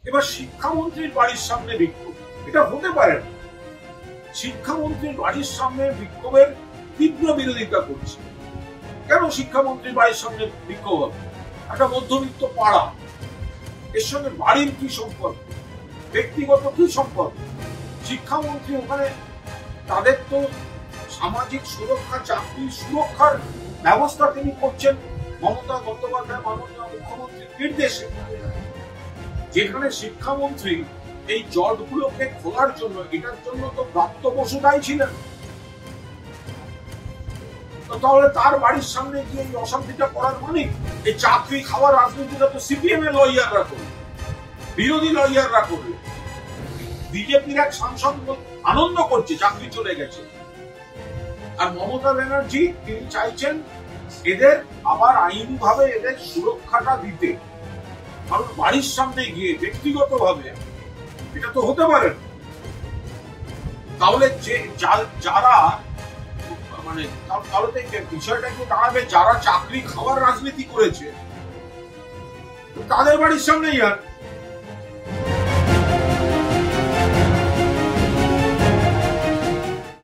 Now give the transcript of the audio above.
এবার শিক্ষামন্ত্রীর বাড়ির সামনে বিক্ষোভ, এটা হতে পারে না। শিক্ষামন্ত্রীর বাড়ির সামনে বিক্ষোভের তীব্র বিরোধিতা করছে। কেন শিক্ষামন্ত্রীর বাড়ির সামনে বিক্ষোভ হবে? একটা মধ্যবিত্ত পাড়া, এর সঙ্গে বাড়ির কি সম্পর্ক, ব্যক্তিগত কি সম্পর্ক? শিক্ষামন্ত্রী ওখানে, তাদের তো সামাজিক সুরক্ষা, চাকরির সুরক্ষার ব্যবস্থা তিনি করছেন মমতা বন্দ্যোপাধ্যায় মাননীয় মুখ্যমন্ত্রীর নির্দেশে। যেখানে শিক্ষামন্ত্রী এই জটগুলোকে খোলার জন্য, এটার জন্য তো প্রাপ্ত বসু দায়ী ছিলেন, তাহলে তার বাড়ির সামনে গিয়ে এই অশান্তিটা করার মানে? এই চাকরি খাওয়ার রাজনীতিটা তো সিপিএম এর লয়াররা করবে, বিরোধী লয়াররা করবে। বিজেপির এক সাংসদ আনন্দ করছে চাকরি চলে গেছে, আর মমতা ব্যানার্জি তিনি চাইছেন এদের আবার আইনিভাবে এদের সুরক্ষাটা দিতে। কারণ বাড়ির সামনে গিয়ে ব্যক্তিগত ভাবে এটা তো হতে পারে না। তাহলে যে যারা মানে তাহলে বিষয়টা কি দাঁড়াবে, যারা চাকরি খাওয়ার রাজনীতি করেছে তাদের বাড়ির সামনেই আর